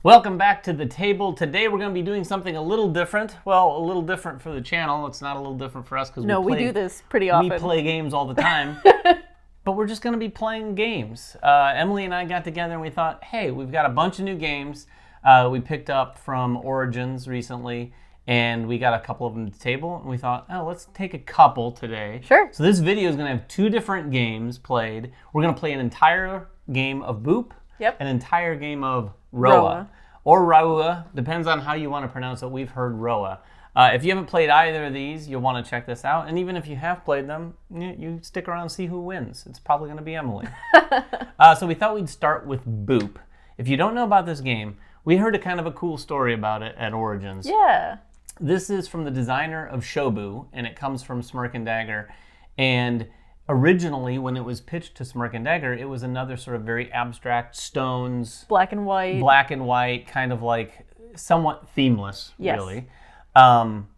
Welcome back to the table. Today we're going to be doing something a little different. Well, a little different for the channel. It's not a little different for us because we do this pretty often. We play games all the time. But we're just going to be playing games. Emily and I got together and we thought, hey, we've got a bunch of new games we picked up from Origins recently, and we got a couple of them to the table, and we thought, oh, let's take a couple today. Sure. So this video is going to have two different games played. We're going to play an entire game of Boop, an entire game of Rauha. Or Rauha, depends on how you want to pronounce it. We've heard Rauha. If you haven't played either of these, you'll want to check this out. And even if you have played them, you stick around and see who wins. It's probably going to be Emily. So we thought we'd start with Boop. If you don't know about this game, we heard a kind of a cool story about it at Origins. Yeah. This is from the designer of Shobu, and it comes from Smirk and Dagger. And originally, when it was pitched to Smirk and Dagger, it was another sort of very abstract stones. Black and white, kind of like somewhat themeless, really,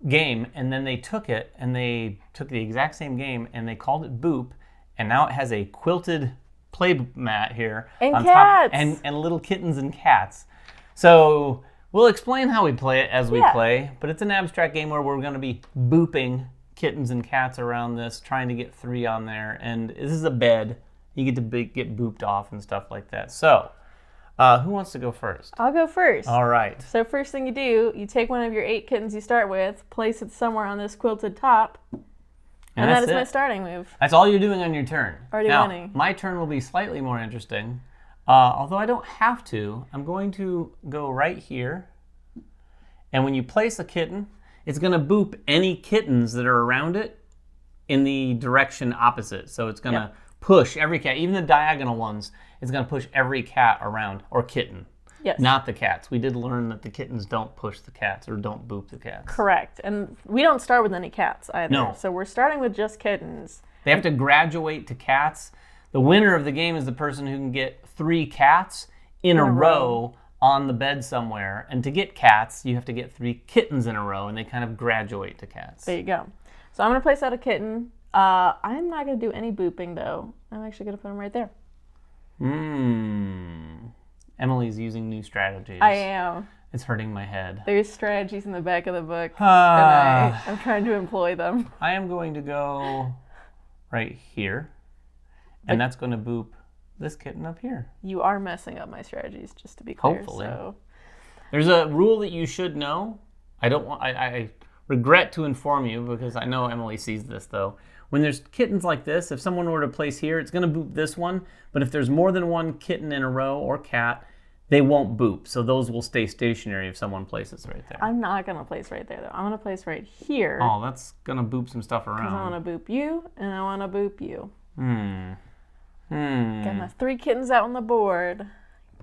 game. And then they took it, and they took the exact same game, and they called it Boop, and now it has a quilted play mat here. And on cats. Top, and little kittens and cats. So we'll explain how we play it as we play, but it's an abstract game where we're going to be booping kittens and cats around this, trying to get 3 on there. And this is a bed. You get to get booped off and stuff like that. So, who wants to go first? I'll go first. All right. So first thing you do, you take one of your 8 kittens you start with, place it somewhere on this quilted top, and that is my starting move. That's all you're doing on your turn. Already winning. My turn will be slightly more interesting. Although I don't have to, I'm going to go right here. And when you place a kitten, it's going to boop any kittens that are around it in the direction opposite. So it's going to push every cat, even the diagonal ones, it's going to push every cat around, or kitten. Yes. Not the cats. We did learn that the kittens don't push the cats or don't boop the cats. Correct. And we don't start with any cats either. No. So we're starting with just kittens. They have to graduate to cats. The winner of the game is the person who can get 3 cats in a row on the bed somewhere. And to get cats, you have to get 3 kittens in a row, and they kind of graduate to cats. There you go. So I'm going to place out a kitten. I'm not going to do any booping, though. I'm actually going to put him right there. Emily's using new strategies. I am. It's hurting my head. There's strategies in the back of the book, and I'm trying to employ them. I am going to go right here, and that's going to boop this kitten up here. You are messing up my strategies, just to be clear. Hopefully. So. There's a rule that you should know. I regret to inform you, because I know Emily sees this, though. When there's kittens like this, if someone were to place here, it's going to boop this one. But if there's more than one kitten in a row or cat, they won't boop. So those will stay stationary if someone places right there. I'm not going to place right there, though. I'm going to place right here. Oh, that's going to boop some stuff around. Because I want to boop you, and I want to boop you. Got my 3 kittens out on the board,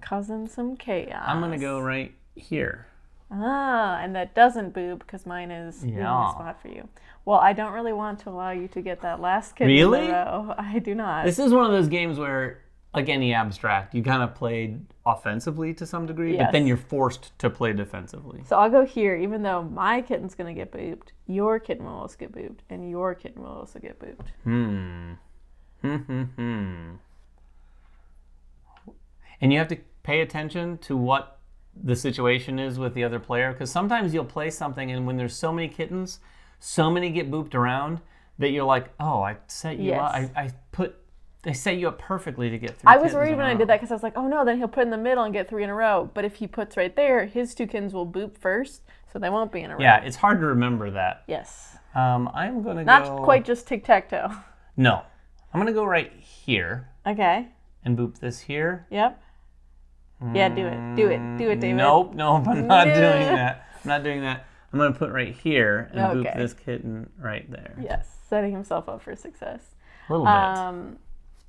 causing some chaos. I'm going to go right here. And that doesn't boop because mine is in the spot for you. Well, I don't really want to allow you to get that last kitten in a row. I do not. This is one of those games where, like any abstract, you kind of played offensively to some degree, but then you're forced to play defensively. So I'll go here, even though my kitten's going to get booped, your kitten will also get booped, and your kitten will also get booped. And you have to pay attention to what the situation is with the other player, because sometimes you'll play something, and when there's so many kittens, so many get booped around that you're like, oh, I set you up. I set you up perfectly to get 3 I was worried when I did that, because I was like, oh no, then he'll put in the middle and get 3 in a row. But if he puts right there, his 2 kittens will boop first, so they won't be in a row. Yeah, it's hard to remember that. Yes. I'm going to go... Not quite just tic-tac-toe. No. I'm going to go right here. Okay. And boop this here. Yep. Yeah, do it. Do it, David. Nope, I'm not doing that. I'm not doing that. I'm going to put right here and boop this kitten right there. Yes, setting himself up for success. A little bit.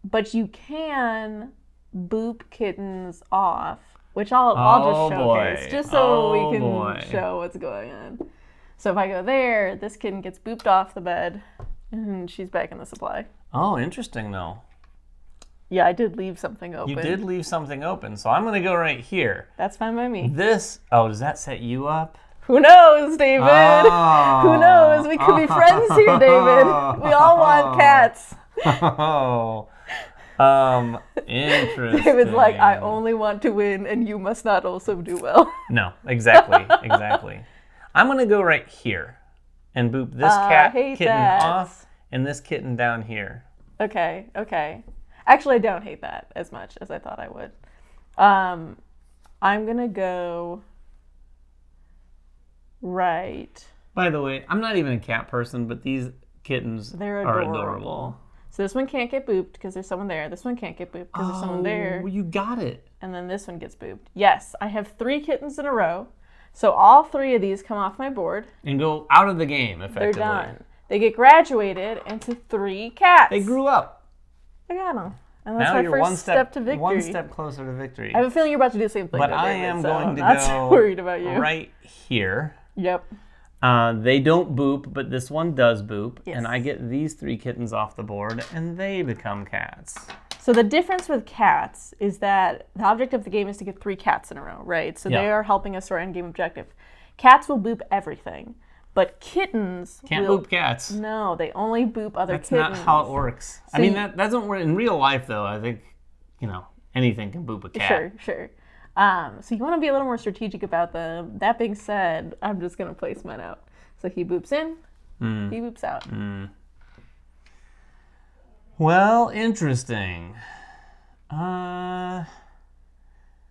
But you can boop kittens off, which I'll just showcase, just so we can show what's going on. So if I go there, this kitten gets booped off the bed, and she's back in the supply. Oh, interesting, though. Yeah, I did leave something open. You did leave something open, so I'm going to go right here. That's fine by me. Does that set you up? Who knows, David? Oh. Who knows? We could be friends here, David. We all want cats. Interesting. David's like, I only want to win, and you must not also do well. No, exactly. I'm going to go right here and boop this kitten off and this kitten down here. Okay. Actually, I don't hate that as much as I thought I would. I'm going to go right. By the way, I'm not even a cat person, but these kittens are adorable. So this one can't get booped because there's someone there. This one can't get booped because there's someone there. Oh, you got it. And then this one gets booped. Yes, I have 3 kittens in a row. So all 3 of these come off my board. And go out of the game, effectively. They're done. They get graduated into 3 cats. They grew up. I got them. And that's now my you're first step to victory. One step closer to victory. I have a feeling you're about to do the same thing. But David, I am so going to I'm not go worried about you. Right here. Yep. They don't boop, but this one does boop. Yes. And I get these 3 kittens off the board, and they become cats. So the difference with cats is that the object of the game is to get 3 cats in a row, right? So they are helping us to our endgame objective. Cats will boop everything, but kittens can't boop cats. No, they only boop other kittens. That's not how it works. So I mean, that doesn't work in real life, though. I think, anything can boop a cat. Sure. So you want to be a little more strategic about them. That being said, I'm just going to place mine out. So he boops in, he boops out. Well, interesting.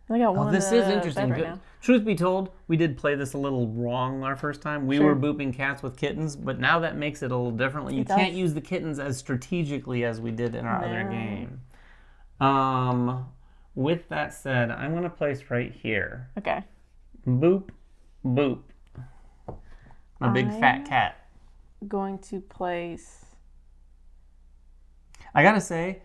This is interesting. Right, truth be told, we did play this a little wrong our first time. We were booping cats with kittens, but now that makes it a little differently. You can't use the kittens as strategically as we did in our other game. With that said, I'm going to place right here. Okay. Boop, boop. A big fat cat. Going to place... I gotta say,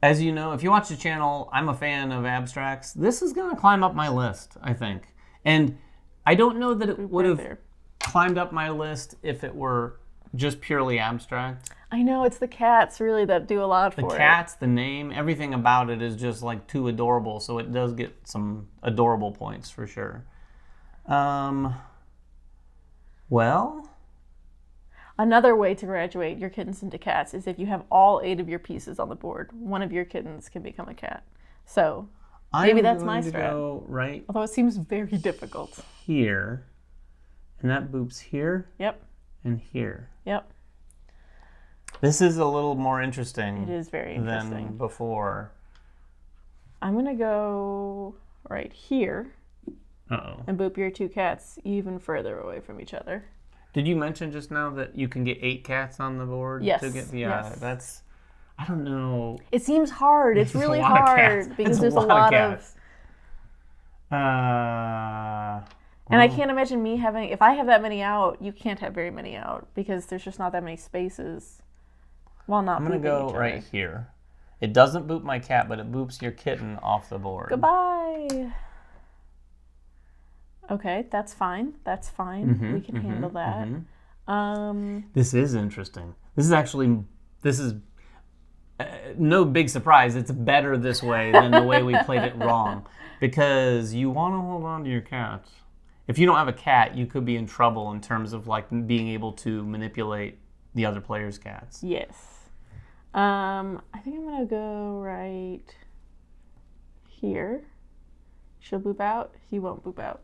as you know, if you watch the channel, I'm a fan of abstracts. This is going to climb up my list, I think. And I don't know that it would have climbed up my list if it were just purely abstract. I know, it's the cats really that do a lot for it. The cats, the name, everything about it is just like too adorable, so it does get some adorable points for sure. Well... Another way to graduate your kittens into cats is if you have all 8 of your pieces on the board. One of your kittens can become a cat. So maybe that's my strat. Go right. Although it seems very difficult. Here, and that boops here. Yep. And here. Yep. This is a little more interesting. It is very interesting than before. I'm gonna go right here. And boop your 2 cats even further away from each other. Did you mention just now that you can get 8 cats on the board? Yes. That's, I don't know. It seems hard. It's really hard because there's a lot of and I can't imagine me having, if I have that many out, you can't have very many out because there's just not that many spaces. Well, not I'm going to go right here. It doesn't boop my cat, but it boops your kitten off the board. Goodbye. Okay, that's fine. That's fine. We can handle that. This is interesting. This is no big surprise. It's better this way than the way we played it wrong. Because you want to hold on to your cats. If you don't have a cat, you could be in trouble in terms of like being able to manipulate the other player's cats. Yes. I think I'm going to go right here. She'll boop out. He won't boop out.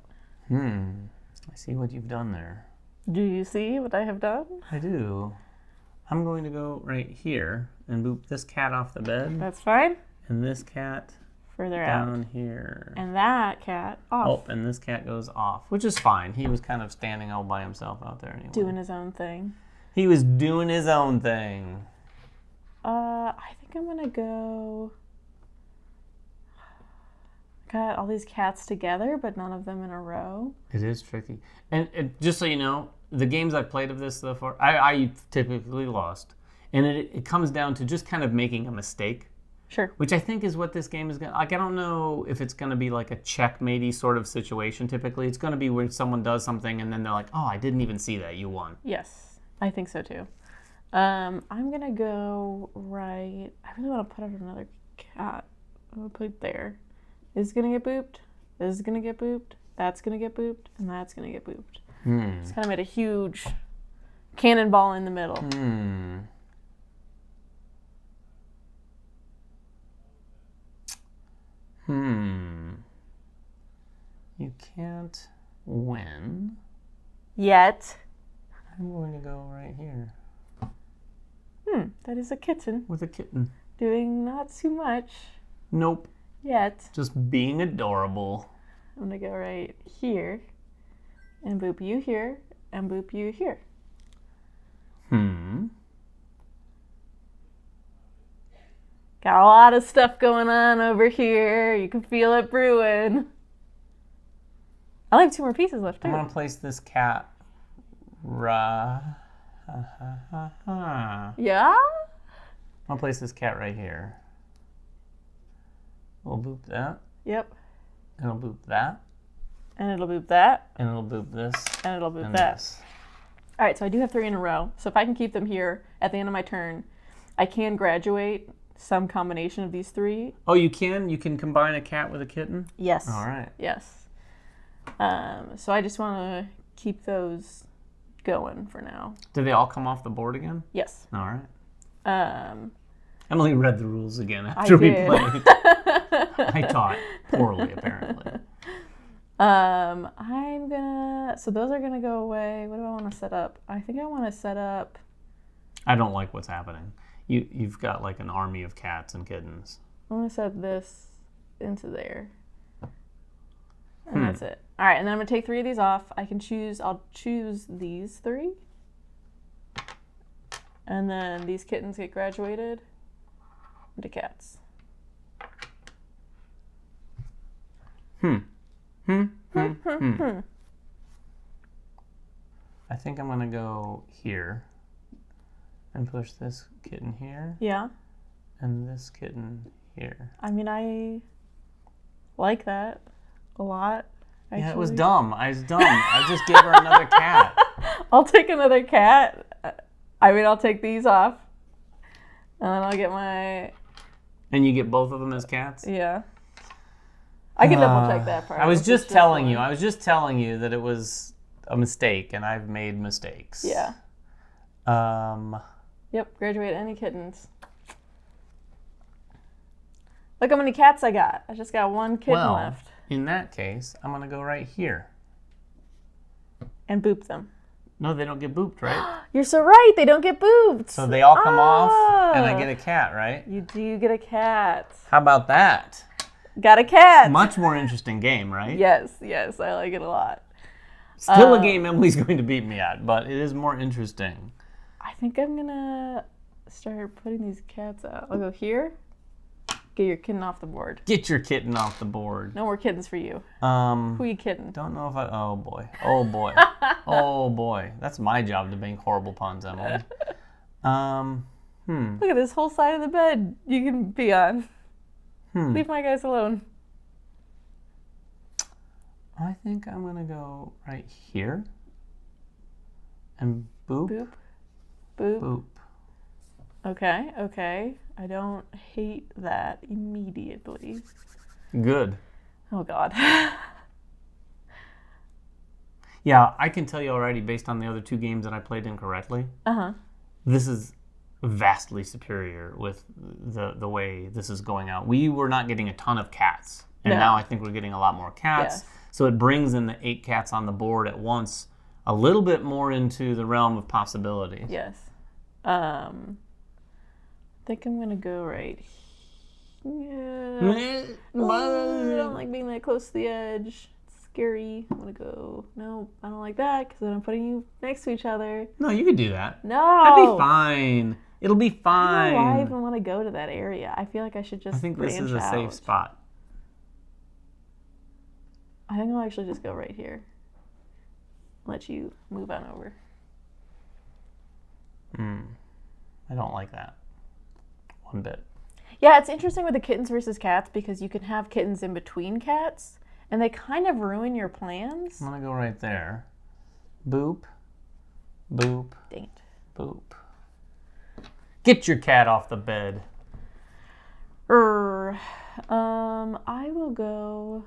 I see what you've done there. Do you see what I have done? I do. I'm going to go right here and boop this cat off the bed. That's fine. And this cat further down here. And that cat off. Oh, and this cat goes off, which is fine. He was kind of standing all by himself out there anyway. Doing his own thing. He was doing his own thing. I think I'm going to go... Got all these cats together, but none of them in a row. It is tricky. And just so you know, the games I've played of this so far, I typically lost. And it comes down to just kind of making a mistake. Sure. Which I think is what this game is going to... Like, I don't know if it's going to be like a checkmatey sort of situation typically. It's going to be where someone does something and then they're like, oh, I didn't even see that. You won. Yes, I think so too. I'm going to go right... I really want to put out another cat. I'm going to put it there. This is going to get booped. This is going to get booped. That's going to get booped. And that's going to get booped. It's kind of made a huge cannonball in the middle. can't win. Yet. I'm going to go right here. That is a kitten. With a kitten. Doing not too much. Nope. Yet. Just being adorable. I'm going to go right here. And boop you here. And boop you here. Got a lot of stuff going on over here. You can feel it brewing. I have 2 more pieces left, too. I'm going to place this cat. Yeah? I'll place this cat right here. We'll boop that. Yep. And it'll boop that. And it'll boop that. And it'll boop this. And it'll boop that. This. All right, so I do have 3 in a row. So if I can keep them here at the end of my turn, I can graduate some combination of these 3. Oh, you can? You can combine a cat with a kitten? Yes. All right. Yes. So I just want to keep those going for now. Do they all come off the board again? Yes. All right. Emily read the rules again after I we did. played. I taught poorly, apparently. I'm gonna. So those are gonna go away. What do I want to set up? I think I want to set up. I don't like what's happening. You've got like an army of cats and kittens. I'm gonna set this into there. And that's it. All right, and then I'm gonna take 3 of these off. I'll choose these 3. And then these kittens get graduated into cats. I think I'm gonna go here and push this kitten here. Yeah. And this kitten here. I mean, I like that a lot. Actually. Yeah, it was dumb. I was dumb. I just gave her another cat. I'll take another cat. I mean, I'll take these off. And then I'll get my... And you get both of them as cats? Yeah. I can double check that part. I was just telling you that it was a mistake, and I've made mistakes. Yeah. Yep, graduate any kittens. Look how many cats I got. I just got 1 kitten left. In that case, I'm going to go right here. And boop them. No, they don't get booped, right? You're so right. They don't get booped. So they all come off, and I get a cat, right? You do get a cat. How about that? Got a cat. Much more interesting game, right? Yes, yes. I like it a lot. Still a game Emily's going to beat me at, but it is more interesting. I think I'm going to start putting these cats out. I'll go here. Get your kitten off the board. Get your kitten off the board. No more kittens for you. Who you kidding? Don't know if I... Oh, boy. Oh, boy. Oh, boy. That's my job to make horrible puns, Emily. Look at this whole side of the bed you can be on. Leave my guys alone. I think I'm going to go right here. And boop. Boop. Boop. Boop. Okay, okay. I don't hate that immediately. Good. Oh, God. Yeah, I can tell you already, based on the other 2 games that I played incorrectly, this is vastly superior with the way this is going out. We were not getting a ton of cats, and now I think we're getting a lot more cats. Yes. So it brings in the 8 cats on the board at once a little bit more into the realm of possibilities. Yes. I think I'm going to go right here. I don't like being that close to the edge. It's scary. I'm going to go, no, I don't like that because then I'm putting you next to each other. No, you could do that. No. That'd be fine. It'll be fine. I don't know why I even want to go to that area. I feel like I should just I think this is a safe spot. I think I'll actually just go right here. Let you move on over. I don't like that one bit. Yeah, it's interesting with the kittens versus cats because you can have kittens in between cats, and they kind of ruin your plans. I'm going to go right there. Boop. Boop. Dang it. Boop. Get your cat off the bed. I will go...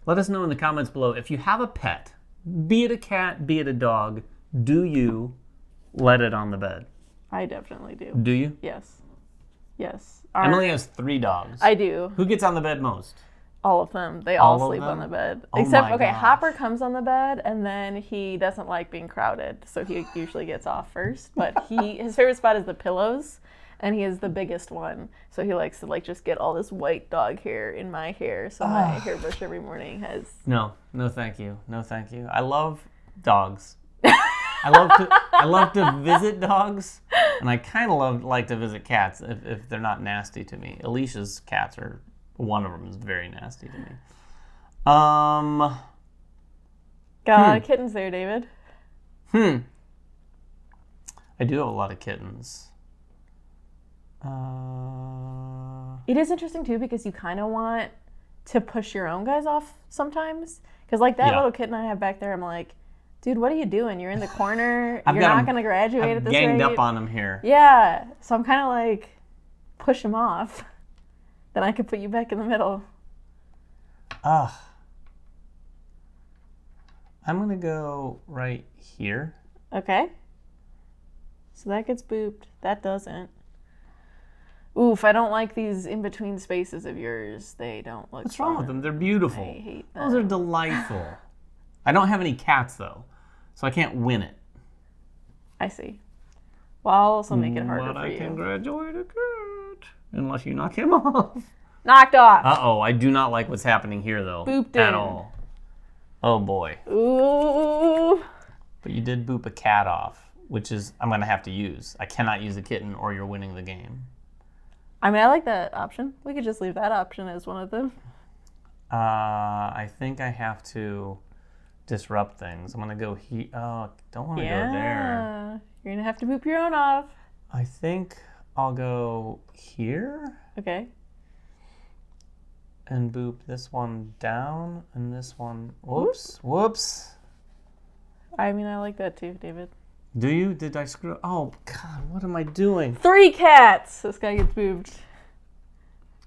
Let us know in the comments below, if you have a pet, be it a cat, be it a dog, do you let it on the bed? I definitely do. Do you? Yes. Yes. Emily has 3 dogs. I do. Who gets on the bed most? All of them. They All all of sleep on them? the bed. Oh Except, my okay, gosh. Hopper comes on the bed, and then he doesn't like being crowded, so he usually gets off first. But his favorite spot is the pillows, and he is the biggest one. So he likes to like just get all this white dog hair in my hair. So my hairbrush every morning has... No, thank you. No, thank you. I love dogs. I love to visit dogs, and I kind of like to visit cats if they're not nasty to me. Alicia's cats are... One of them is very nasty to me. Got kittens there, David. I do have a lot of kittens. It is interesting, too, because you kind of want to push your own guys off sometimes. Because, like, that little kitten I have back there, I'm like, dude, what are you doing? You're in the corner. You're not going to graduate at this rate. I've ganged up on him here. Yeah. So I'm kind of like, push him off. Then I could put you back in the middle. I'm going to go right here. Okay. So that gets booped. That doesn't. Oof, I don't like these in-between spaces of yours. They don't look What's wrong with them? They're beautiful. I hate them. Those are delightful. I don't have any cats, though, so I can't win it. I see. Well, I'll also make it harder but for I you. can graduate a cat. Unless you knock him off. Knocked off. Uh-oh, I do not like what's happening here, though. Booped at in. all. Oh, boy. Ooh. But you did boop a cat off, which is I'm going to have to use. I cannot use a kitten or you're winning the game. I mean, I like that option. We could just leave that option as one of them. I think I have to disrupt things. I'm going to go here. Oh, don't want to go there. You're going to have to boop your own off. I think I'll go here. Okay. And boop this one down and this one. Whoops. I mean, I like that too, David. Do you? Did I screw? Oh, God, what am I doing? 3 cats. This guy gets booped.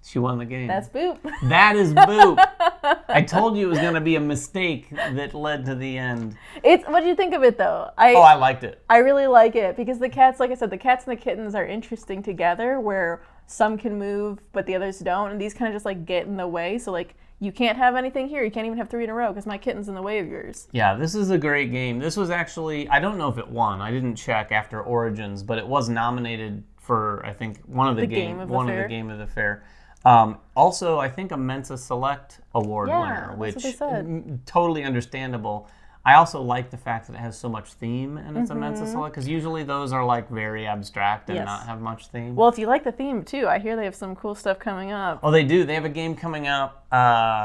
She won the game. That's boop. That is boop. I told you it was going to be a mistake that led to the end. What do you think of it, though? I liked it. I really like it because the cats, like I said, the cats and the kittens are interesting together where some can move, but the others don't. And these kind of just like get in the way. So like you can't have anything here. You can't even have 3 in a row because my kitten's in the way of yours. Yeah, this is a great game. This was actually, I don't know if it won. I didn't check after Origins, but it was nominated for, I think, one of the game of the fair. Also, I think a Mensa Select Award winner, which totally understandable. I also like the fact that it has so much theme and it's a Mensa Select, because usually those are like very abstract and not have much theme. Well, if you like the theme too, I hear they have some cool stuff coming up. Oh, they do. They have a game coming up.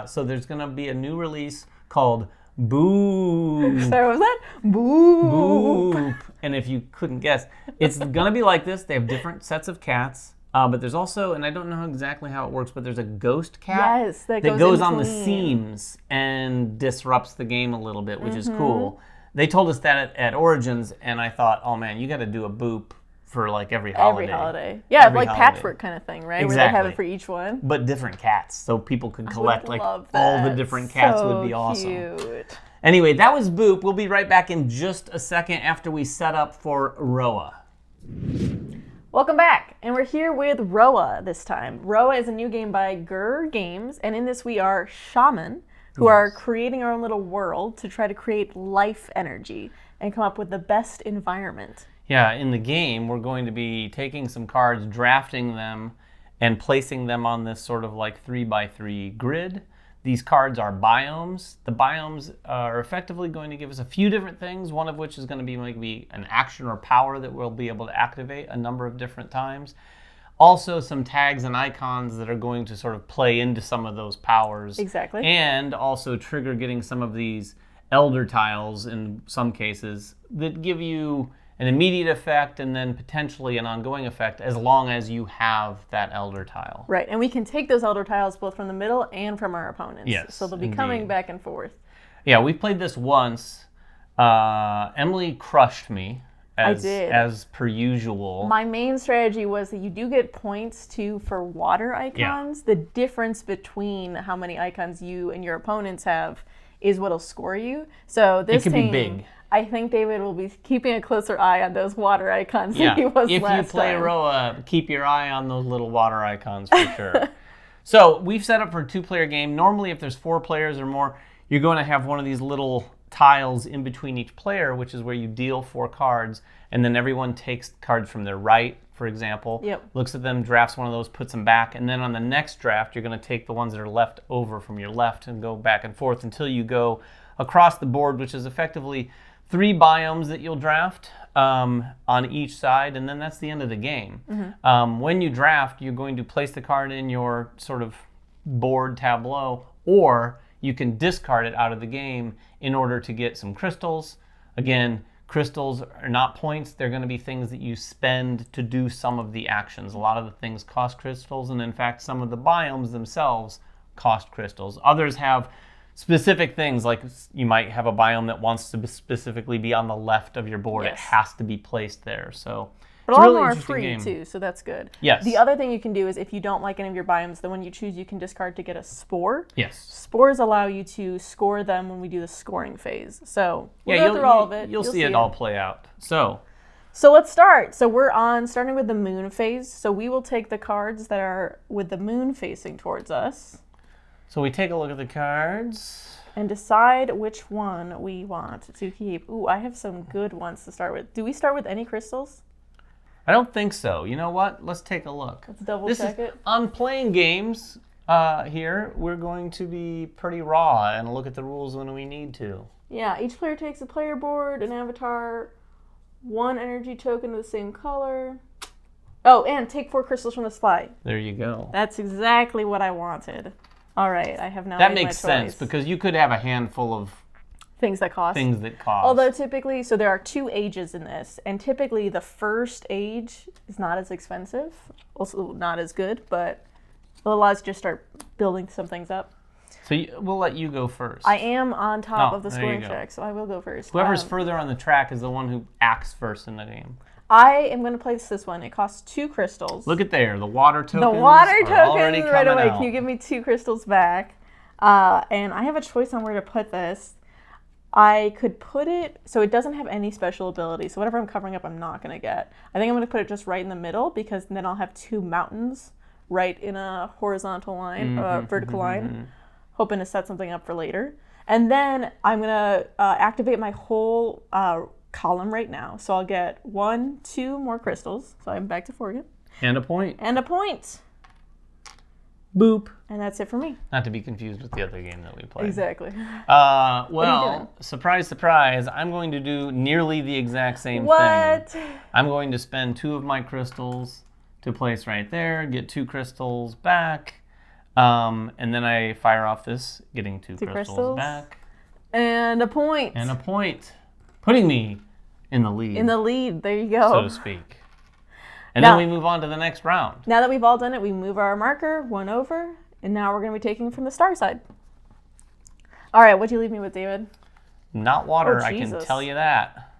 So there's going to be a new release called Boop. Sorry, what was that? Boop. Boop. And if you couldn't guess, it's going to be like this. They have different sets of cats. But there's also, and I don't know exactly how it works, but there's a ghost cat that goes on the seams and disrupts the game a little bit, which is cool. They told us that at Origins, and I thought, oh man, you got to do a boop for like every holiday. Every holiday. Yeah, like patchwork kind of thing, right? Exactly. Where they have it for each one. But different cats, so people could collect like all the different cats would be awesome. Cute. Anyway, that was Boop. We'll be right back in just a second after we set up for Rauha. Welcome back, and we're here with Rauha this time. Rauha is a new game by Gur Games, and in this we are shaman who are creating our own little world to try to create life energy and come up with the best environment. Yeah, in the game, we're going to be taking some cards, drafting them, and placing them on this sort of like 3x3 grid. These cards are biomes. The biomes are effectively going to give us a few different things, one of which is going to be maybe an action or power that we'll be able to activate a number of different times. Also some tags and icons that are going to sort of play into some of those powers. Exactly. And also trigger getting some of these elder tiles in some cases that give you an immediate effect and then potentially an ongoing effect as long as you have that elder tile. Right, and we can take those elder tiles both from the middle and from our opponents. Yes, so they'll be coming back and forth. Yeah, we played this once. Emily crushed me, as per usual. My main strategy was that you do get points too for water icons. Yeah. The difference between how many icons you and your opponents have is what'll score you. So this it could be big. I think David will be keeping a closer eye on those water icons than he was last time. If you play Rauha, keep your eye on those little water icons for sure. So we've set up for a 2-player game. Normally, if there's 4 players or more, you're going to have one of these little tiles in between each player, which is where you deal 4 cards, and then everyone takes cards from their right, for example, looks at them, drafts one of those, puts them back, and then on the next draft, you're going to take the ones that are left over from your left and go back and forth until you go across the board, which is effectively 3 biomes that you'll draft on each side, and then that's the end of the game. When you draft, you're going to place the card in your sort of board tableau, or you can discard it out of the game in order to get some crystals. Again, crystals are not points. They're going to be things that you spend to do some of the actions. A lot of the things cost crystals, and in fact, some of the biomes themselves cost crystals. Others have specific things, like you might have a biome that wants to specifically be on the left of your board. It has to be placed there. So but all of them are free too, so that's good. Yes. The other thing you can do is if you don't like any of your biomes, the one you choose you can discard to get a spore. Yes. Spores allow you to score them when we do the scoring phase. So we'll go through all of it. You'll see it all play out. So let's start. So we're starting with the moon phase. So we will take the cards that are with the moon facing towards us. So we take a look at the cards. And decide which one we want to keep. Ooh, I have some good ones to start with. Do we start with any crystals? I don't think so. You know what? Let's take a look. Let's double check it. On playing games here, we're going to be pretty raw and look at the rules when we need to. Yeah, each player takes a player board, an avatar, 1 energy token of the same color. Oh, and take 4 crystals from the supply. There you go. That's exactly what I wanted. All right, I have now that made makes my choice. sense because you could have a handful of things that cost. Although typically, so there are 2 ages in this, and typically the first age is not as expensive, also not as good, but it allows you to start building some things up. So we'll let you go first. I am on top of the scoring check, so I will go first. Whoever's further on the track is the one who acts first in the game. I am going to place this one. It costs 2 crystals. Look at there, the water tokens. The water tokens right away. Out. Can you give me 2 crystals back? And I have a choice on where to put this. I could put it so it doesn't have any special ability. So whatever I'm covering up, I'm not going to get. I think I'm going to put it just right in the middle because then I'll have 2 mountains right in a horizontal line, vertical line, hoping to set something up for later. And then I'm going to activate my whole column right now. So I'll get 1, 2 more crystals. So I'm back to 4 again. And a point. And a point. Boop. And that's it for me. Not to be confused with the other game that we played. Exactly. Well, surprise, surprise, I'm going to do nearly the exact same thing. I'm going to spend 2 of my crystals to place right there, get 2 crystals back, and then I fire off this, getting 2 crystals back. And a point. And a point. Putting me in the lead. In the lead, there you go. So to speak. And then we move on to the next round. Now that we've all done it, we move our marker 1 over, and now we're going to be taking from the star side. All right, what'd you leave me with, David? Not water, I can tell you that.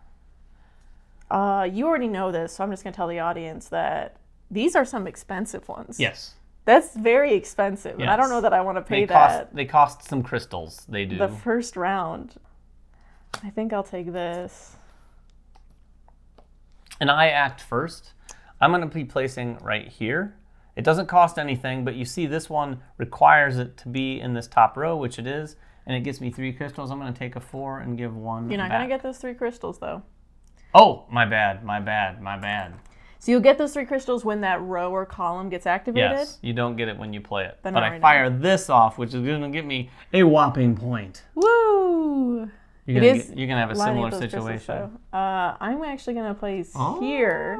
You already know this, so I'm just going to tell the audience that these are some expensive ones. Yes. That's very expensive, and I don't know that I want to pay that. They cost some crystals, they do. The first round. I think I'll take this. And I act first. I'm going to be placing right here. It doesn't cost anything, but you see this one requires it to be in this top row, which it is, and it gives me 3 crystals. I'm going to take a 4 and give 1 You're not going to get those 3 crystals, though. Oh, my bad, my bad, my bad. So you'll get those 3 crystals when that row or column gets activated? Yes, you don't get it when you play it. But I fire this off, which is going to give me a whopping point. Woo! You're going to have a similar situation. I'm actually going to place here,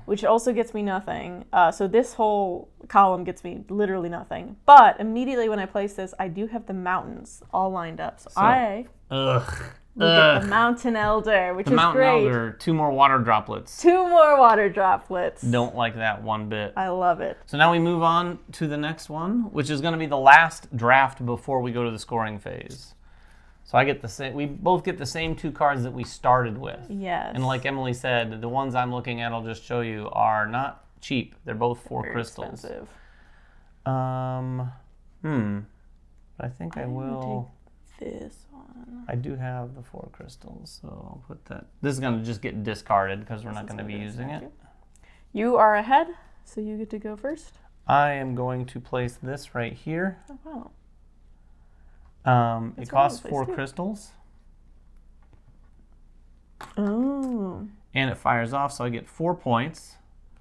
which also gets me nothing. So this whole column gets me literally nothing. But immediately when I place this, I do have the mountains all lined up. So I will get the Mountain Elder, which is great. The Mountain Elder, 2 more water droplets. 2 more water droplets. Don't like that one bit. I love it. So now we move on to the next one, which is going to be the last draft before we go to the scoring phase. So I get the same. We both get the same 2 cards that we started with. Yes. And like Emily said, the ones I'm looking at, I'll just show you, are not cheap. They're both 4 Very crystals. Expensive. But I think I will. Take this one. I do have the 4 crystals, so I'll put that. This is going to just get discarded because we're not going to be using it. You are ahead, so you get to go first. I am going to place this right here. Oh, wow. It costs 4 crystals. Oh. And it fires off, so I get 4 points.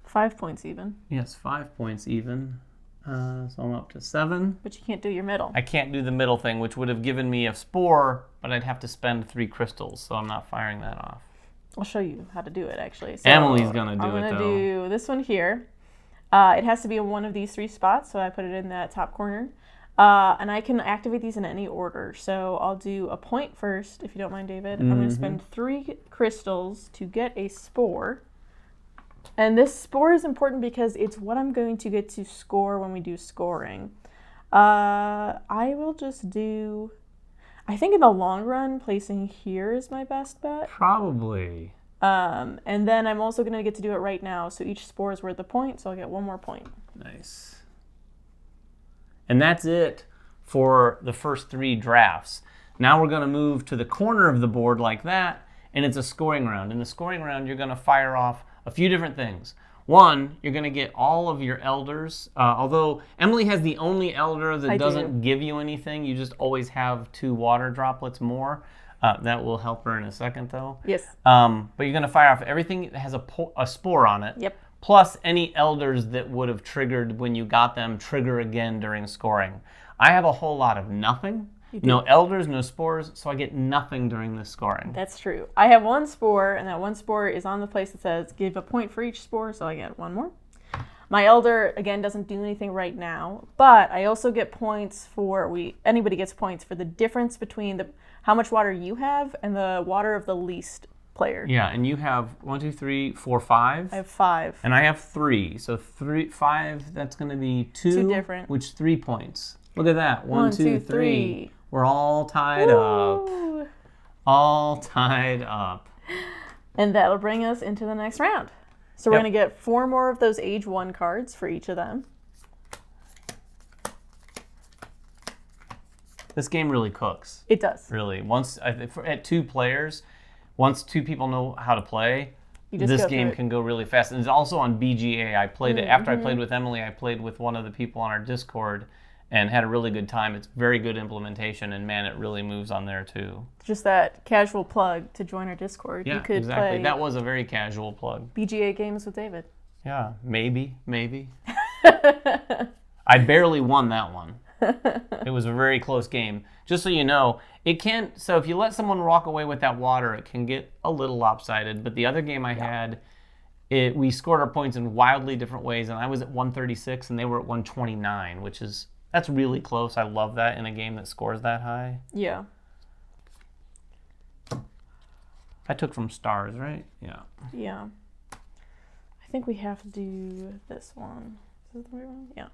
5 points even. Yes, 5 points even. So I'm up to 7. But you can't do your middle. I can't do the middle thing, which would have given me a spore, but I'd have to spend 3 crystals, so I'm not firing that off. I'll show you how to do it, actually. So Emily's going to do it, though. I'm going to do this one here. It has to be in one of these 3 spots, so I put it in that top corner. And I can activate these in any order. So I'll do a point first, if you don't mind, David. I'm going to spend 3 crystals to get a spore. And this spore is important because it's what I'm going to get to score when we do scoring. I will just do... I think in the long run, placing here is my best bet. Probably. And then I'm also going to get to do it right now. So each spore is worth a point, so I'll get 1 more point. Nice. And that's it for the first 3 drafts. Now we're going to move to the corner of the board like that, and it's a scoring round. In the scoring round, you're going to fire off a few different things. One, you're going to get all of your elders. Although Emily has the only elder that doesn't give you anything. You just always have 2 water droplets more. That will help her in a second, though. Yes. But you're going to fire off everything that has a spore on it. Yep. Plus any elders that would have triggered when you got them trigger again during scoring. I have a whole lot of nothing. No elders, no spores, so I get nothing during this scoring. That's true. I have 1 spore, and that 1 spore is on the place that says give a point for each spore, so I get 1 more. My elder, again, doesn't do anything right now, but I also get points for, anybody gets points for the difference between how much water you have and the water of the least player. Yeah, and you have 1, 2, 3, 4, 5. I have 5. And I have 3. So 5, that's going to be 2 different. Which 3 points. Look at that. 1, 1, 2, 2, 3. We're all tied Woo! up. All tied up. And that'll bring us into the next round. So we're going to get 4 more of those age 1 cards for each of them. This game really cooks. It does. Really. At 2 players, once 2 people know how to play, This game can go really fast. And it's also on BGA. I played it after I played with Emily. I played with one of the people on our Discord and had a really good time. It's very good implementation, and man, it really moves on there too. Just that casual plug to join our Discord. Yeah, you could exactly. Play that was a very casual plug. BGA games with David. Yeah, maybe. I barely won that one. It was a very close game. Just so you know, it can. So if you let someone walk away with that water, it can get a little lopsided. But the other game I had, we scored our points in wildly different ways, and I was at 136 and they were at 129, that's really close. I love that in a game that scores that high. Yeah. I took from stars, right? Yeah. Yeah. I think we have to do this one. Is this the right one? Yeah.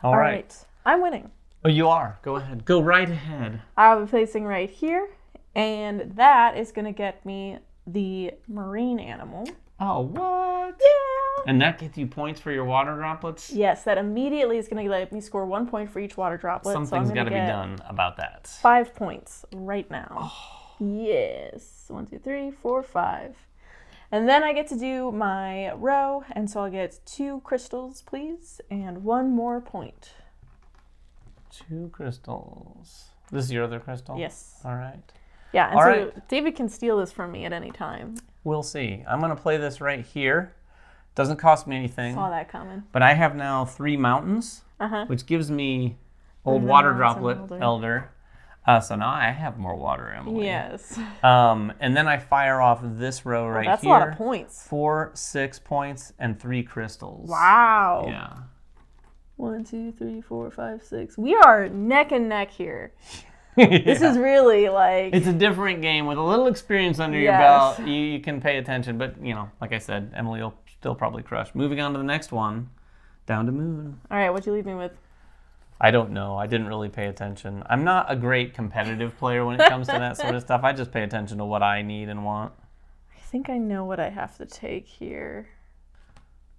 All right. I'm winning. Oh, you are. Go ahead. Go right ahead. I'll be placing right here, and that is going to get me the marine animal. Oh, what? Yeah. And that gets you points for your water droplets? Yes, that immediately is going to let me score 1 point for each water droplet. Something's got to be done about that. 5 points right now. Oh. Yes. 1, 2, 3, 4, 5. And then I get to do my row, and so I'll get 2 crystals, please, and 1 more point. 2 crystals. This is your other crystal? Yes. All right. Yeah, and so David can steal this from me at any time. We'll see. I'm going to play this right here. Doesn't cost me anything. Saw that coming. But I have now 3 mountains, which gives me old water droplet elder. So now I have more water, Emily. Yes. And then I fire off this row right here. That's a lot of points. 4, 6 points, and 3 crystals. Wow. Yeah. 1, 2, 3, 4, 5, 6. We are neck and neck here. This is really like... It's a different game. With a little experience under your belt, you can pay attention. But, like I said, Emily will still probably crush. Moving on to the next one, Down to Moon. All right, what'd you leave me with? I don't know. I didn't really pay attention. I'm not a great competitive player when it comes to that sort of stuff. I just pay attention to what I need and want. I think I know what I have to take here.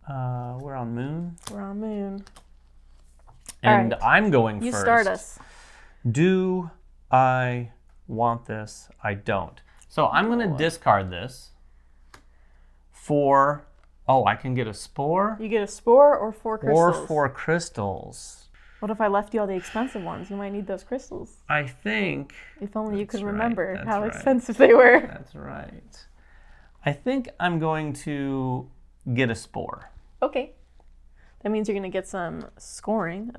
We're on Moon. We're on Moon. And I'm going first. You start us. Do I want this? I don't. So I'm going to discard this for Oh, I can get a spore? You get a spore or 4 crystals. Or 4 crystals. What if I left you all the expensive ones? You might need those crystals. I think... If only you could remember how right. expensive they were. That's right. I think I'm going to get a spore. Okay. That means you're going to get some scoring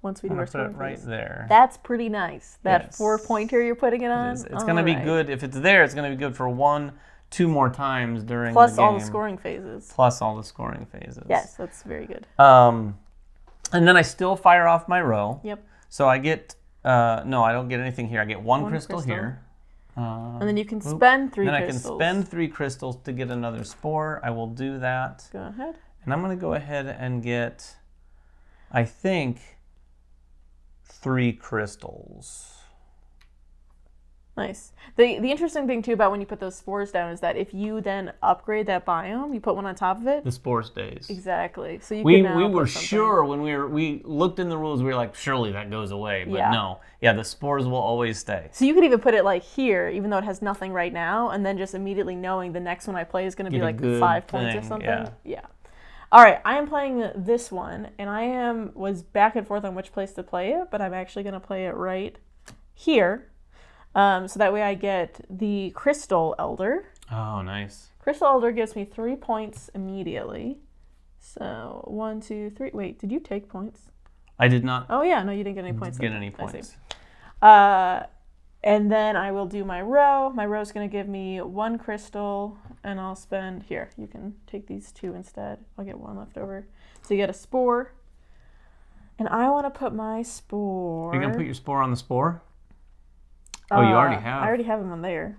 once we do our scoring. Put it right there. That's pretty nice. That 4-pointer you're putting it on. It's going to be good. If it's there, it's going to be good for 2 more times during Plus the game. all the scoring phases. Plus all the scoring phases. Yes, that's very good. And then I still fire off my row. Yep. So I get, no, I don't get anything here. I get one crystal here. And then you can spend 3 crystals. Then I can spend 3 crystals to get another spore. I will do that. Go ahead. And I'm going to go ahead and get, I think, 3 crystals. Nice. The interesting thing, too, about when you put those spores down is that if you then upgrade that biome, you put one on top of it. The spore stays. Exactly. So we were sure when we looked in the rules, we were like, surely that goes away. But no. Yeah, the spores will always stay. So you could even put it like here, even though it has nothing right now, and then just immediately knowing the next one I play is going to be like 5 points or something. Yeah. All right, I am playing this one, and was back and forth on which place to play it, but I'm actually going to play it right here. So that way I get the Crystal Elder. Oh, nice. Crystal Elder gives me 3 points immediately. So 1, 2, 3. Wait, did you take points? I did not. Oh yeah, no, you didn't get any points. Get any points. And then I will do my row. My row is going to give me 1 crystal, and I'll spend here. You can take these 2 instead. I'll get 1 left over. So you get a spore, and I want to put my spore. You're gonna put your spore on the spore? Oh, you already have. I already have them on there.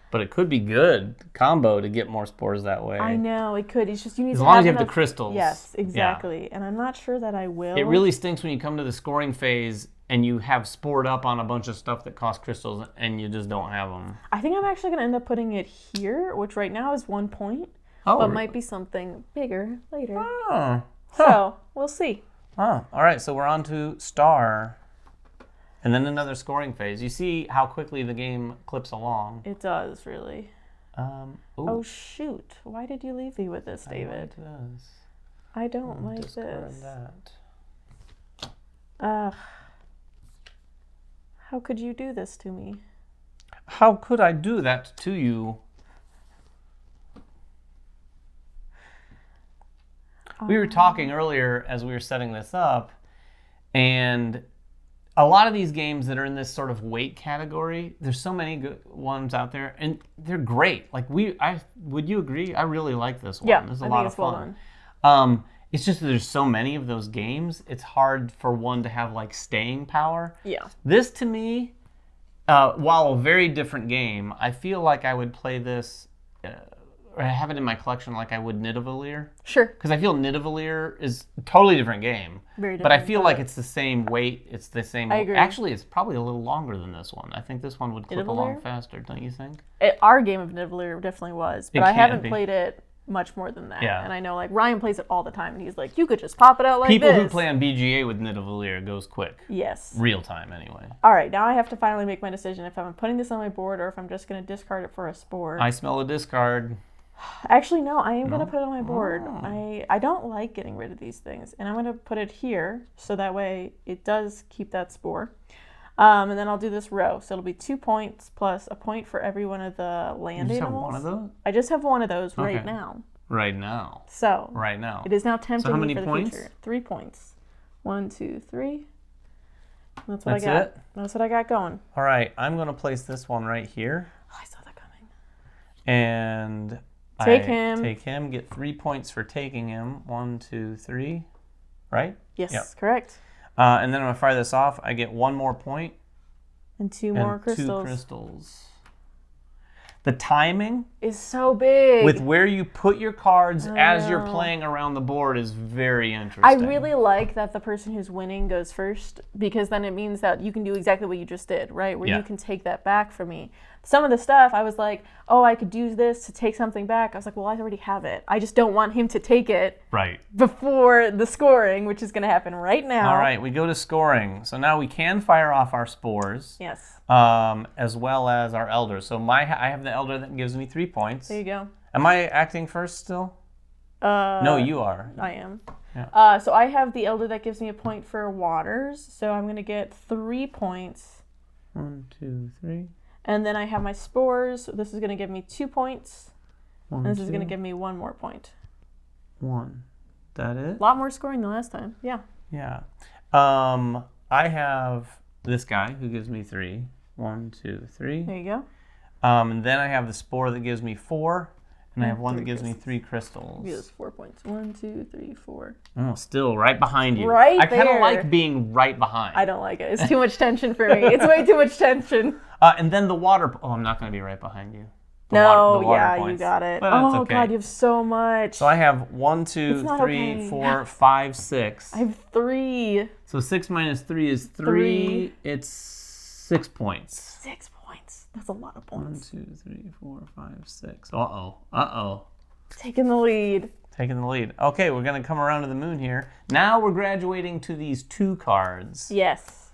But it could be good combo to get more spores that way. I know it could. It's just you need as to long have as you have enough... the crystals. Yes, exactly. Yeah. And I'm not sure that I will. It really stinks when you come to the scoring phase and you have spored up on a bunch of stuff that costs crystals and you just don't have them. I think I'm actually going to end up putting it here, which right now is 1 point, but might be something bigger later. Oh. So we'll see. Oh, all right. So we're on to star. And then another scoring phase. You see how quickly the game clips along. It does, really. Oh, shoot. Why did you leave me with this, David? I don't like this. How could you do this to me? How could I do that to you? We were talking earlier as we were setting this up, and a lot of these games that are in this sort of weight category, there's so many good ones out there, and they're great. Like would you agree? I really like this one. Yeah, this is a I lot think of it's well done. It's just that there's so many of those games. It's hard for one to have like staying power. Yeah. This to me, while a very different game, I feel like I would play this. Or have it in my collection like I would Nidavellir. Sure. Because I feel Nidavellir is a totally different game. Very different. But I feel like it's the same weight. It's the same. I agree. Actually, it's probably a little longer than this one. I think this one would clip along faster, don't you think? Our game of Nidavellir definitely was, but I haven't played it much more than that. Yeah. And I know like Ryan plays it all the time, and he's like, you could just pop it out like People this. who play on BGA with Nidavellir goes quick. Yes. Real time, anyway. All right, now I have to finally make my decision if I'm putting this on my board or if I'm just going to discard it for a spore. I smell a discard. Actually, no, I am going to put it on my board. I don't like getting rid of these things, and I'm going to put it here so that way it does keep that spore. And then I'll do this row. So it'll be 2 points plus a point for every one of the land you just animals. Have one of those? I just have one of those right now. Right now. So right now. It is now tempting me for the points? future. 3 points. 1, 2, 3. That's what I got. It? That's what I got going. All right, I'm going to place this one right here. Oh, I saw that coming. And take him. Take him. Get 3 points for taking him. 1, 2, 3. Right? Yes, correct. And then when I fire this off, I get 1 more point. And 2 more crystals. 2 crystals. The timing is so big. With where you put your cards as you're playing around the board is very interesting. I really like that the person who's winning goes first, because then it means that you can do exactly what you just did, right? Where you can take that back from me. Some of the stuff, I was like, oh, I could use this to take something back. I was like, well, I already have it. I just don't want him to take it before the scoring, which is going to happen right now. All right, we go to scoring. So now we can fire off our spores. Yes. As well as our elder. So I have the elder that gives me 3 points. There you go. Am I acting first still? No, you are. I am. Yeah. So I have the elder that gives me a point for waters. So I'm going to get 3 points. 1, 2, 3. And then I have my spores. So this is going to give me 2 points. 1, and this 2, is going to give me 1 more point. 1. That it? A lot more scoring than last time. Yeah. Yeah. I have this guy who gives me 3. 1, 2, 3. There you go. And then I have the spore that gives me 4. And I have one that gives me 3 crystals. Give us 4 points. 1, 2, 3, 4. Oh, still right behind you. Right I kind of there. like being right behind. I don't like it. It's too much tension for me. It's way too much tension. And then the water. Oh, I'm not going to be right behind you. The water points. You got it. But oh, okay. God, you have so much. So I have 1, 2, 3, 4, 5, 6. I have 3. So 6 minus 3 is 3. It's 6 points. 6 points. That's a lot of points. 1, 2, 3, 4, 5, 6. Uh-oh. Taking the lead. Taking the lead. Okay, we're going to come around to the moon here. Now we're graduating to these 2 cards. Yes.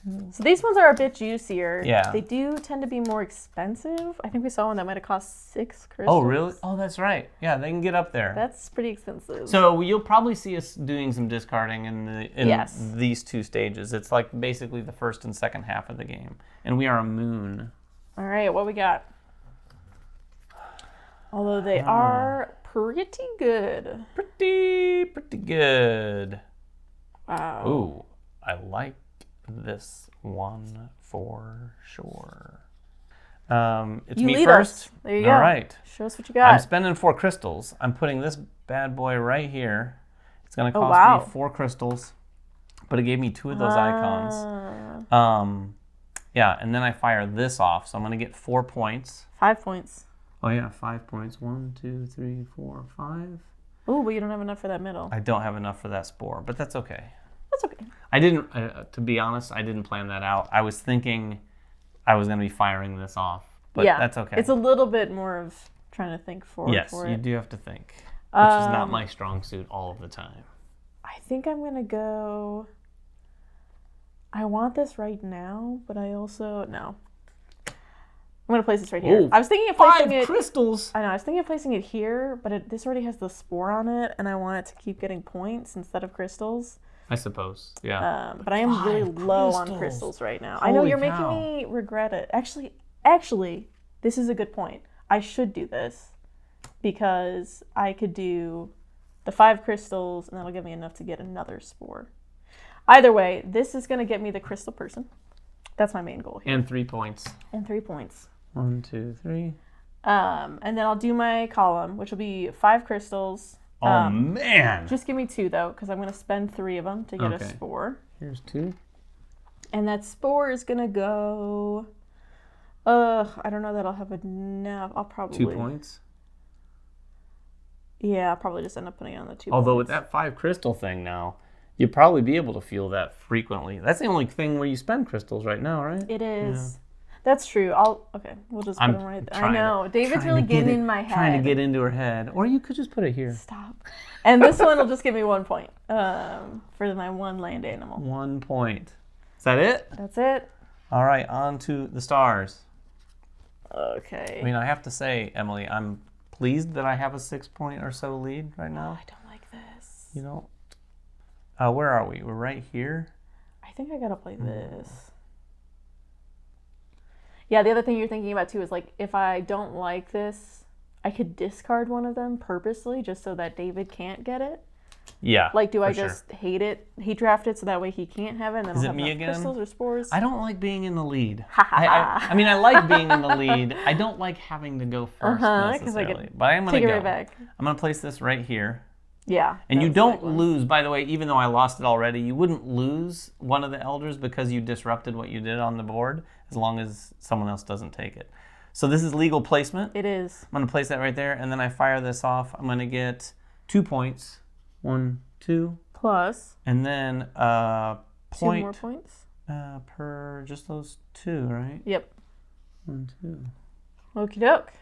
2. So these ones are a bit juicier. Yeah. They do tend to be more expensive. I think we saw one that might have cost 6 crystals. Oh, really? Oh, that's right. Yeah, they can get up there. That's pretty expensive. So you'll probably see us doing some discarding in Yes. these 2 stages. It's like basically the first and second half of the game. And we are a moon. All right, what we got? Although they are pretty good. Pretty good. Wow. Ooh, I like this one for sure. It's You me lead first. us. There you go. All right. Show us what you got. I'm spending 4 crystals. I'm putting this bad boy right here. It's going to cost wow. me 4 crystals, but it gave me 2 of those icons. Yeah, and then I fire this off, so I'm going to get 4 points. 5 points. Oh yeah, 5 points. 1, 2, 3, 4, 5. Ooh, but you don't have enough for that middle. I don't have enough for that spore, but that's okay. That's okay. I didn't, to be honest, I didn't plan that out. I was thinking I was going to be firing this off, but that's okay. It's a little bit more of trying to think for it. Yes, you do have to think, which is not my strong suit all of the time. I think I'm going to go... I want this right now, but I also... No. I'm going to place this right here. Ooh, I was thinking of placing 5 crystals! I know, I was thinking of placing it here, but this already has the spore on it, and I want it to keep getting points instead of crystals. I suppose, yeah. But I am really low on crystals right now. I know you're making me regret it. Actually, this is a good point. I should do this because I could do the 5 crystals, and that'll give me enough to get another spore. Either way, this is going to get me the crystal person. That's my main goal here. And 3 points. And 3 points. 1, 2, 3. And then I'll do my column, which will be 5 crystals. Oh, man! Just give me 2, though, because I'm going to spend 3 of them to get a spore. Here's 2. And that spore is going to go... I don't know that I'll have enough. I'll probably... 2 points? Yeah, I'll probably just end up putting it on the 2 points. Although with that 5 crystal thing now, you'd probably be able to feel that frequently. That's the only thing where you spend crystals right now, right? It is. Yeah. That's true. Okay, we'll just put them right there. I know. David's really getting in my head. Trying to get into her head. Or you could just put it here. Stop. And this one will just give me 1 point for my 1 land animal. 1 point. Is that it? That's it. All right, on to the stars. Okay. I mean, I have to say, Emily, I'm pleased that I have a 6 point or so lead right now. Oh, I don't like this. You know, where are we? We're right here. I think I gotta play this. Yeah, the other thing you're thinking about too is like if I don't like this, I could discard one of them purposely just so that David can't get it. Yeah. Like, do I just hate draft it so that way he can't have it and then I'll have me again? Crystals or spores? I don't like being in the lead. I mean, I like being in the lead. I don't like having to go first necessarily. But I am going to go. Right back. I'm going to place this right here. Yeah. And you don't lose, by the way, even though I lost it already, you wouldn't lose one of the elders because you disrupted what you did on the board as long as someone else doesn't take it. So this is legal placement. It is. I'm going to place that right there, and then I fire this off. I'm going to get 2 points. 1, 2. Plus. And then point. 2 more points? Per just those 2, right? Yep. 1, 2. Okie doke.